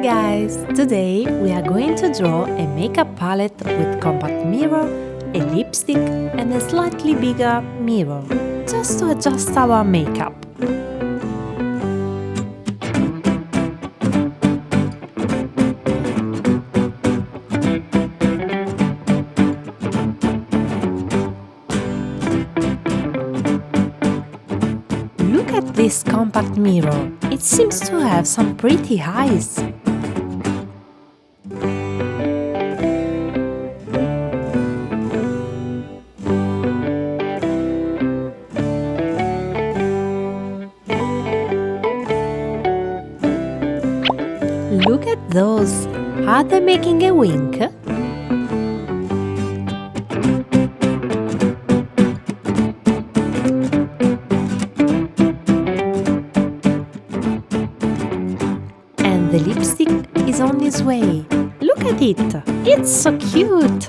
guys! Today we are going to draw a makeup palette with compact mirror, a lipstick and a slightly bigger mirror, just to adjust our makeup. Look at this compact mirror. It seems to have some pretty eyes. Look at those. Are they making a wink? And the lipstick is on its way. Look at it. It's so cute.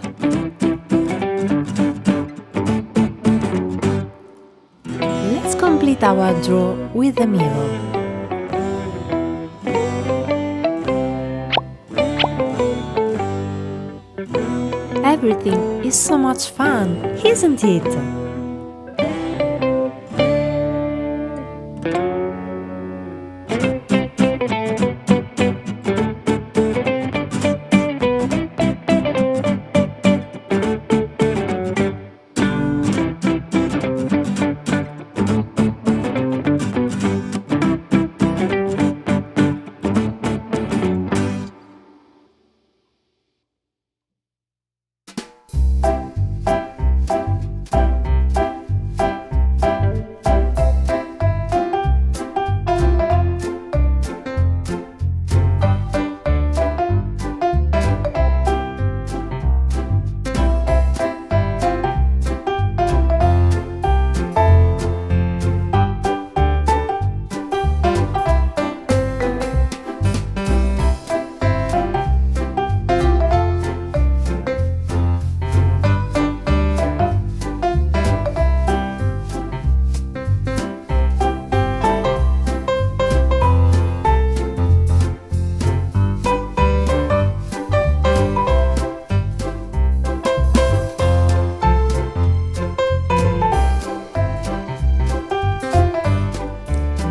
Let's complete our draw with the mirror. Everything is so much fun, isn't it?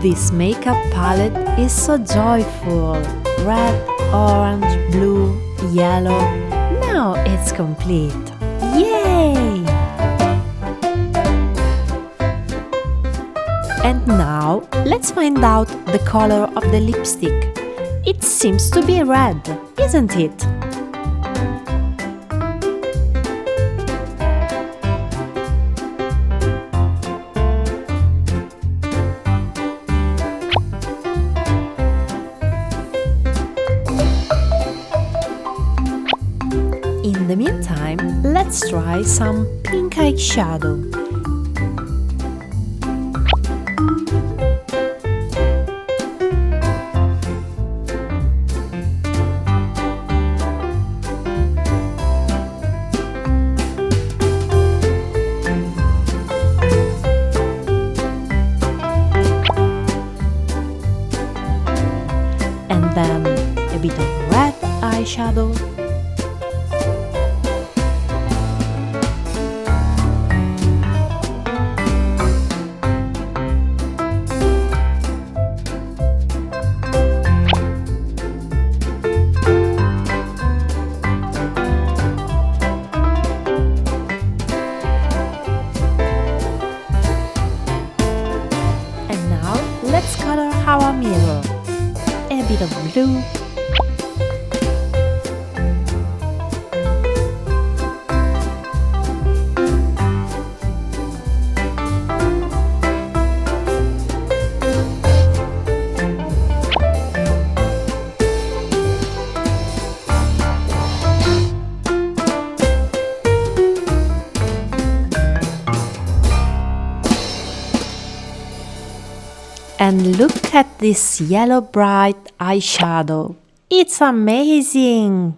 This makeup palette is so joyful. Red, orange, blue, yellow. Now it's complete. Yay! And now let's find out the color of the lipstick. It seems to be red, isn't it? In the meantime, let's try some pink eyeshadow. And then a bit of red eyeshadow. Let's color our mirror. A bit of blue. And look at this yellow bright eyeshadow. It's amazing!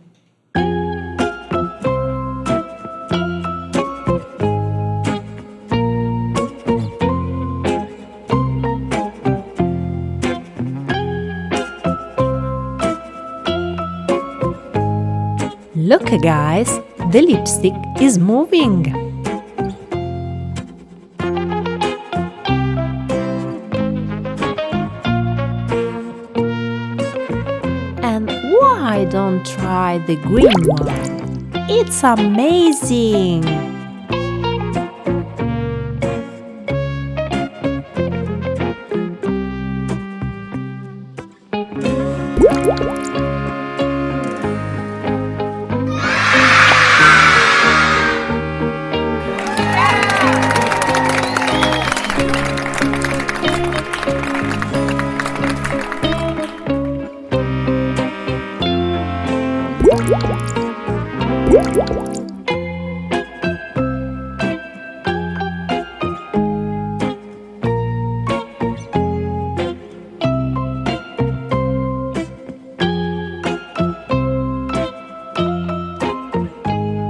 Look, guys, the lipstick is moving. And why don't try the green one? It's amazing!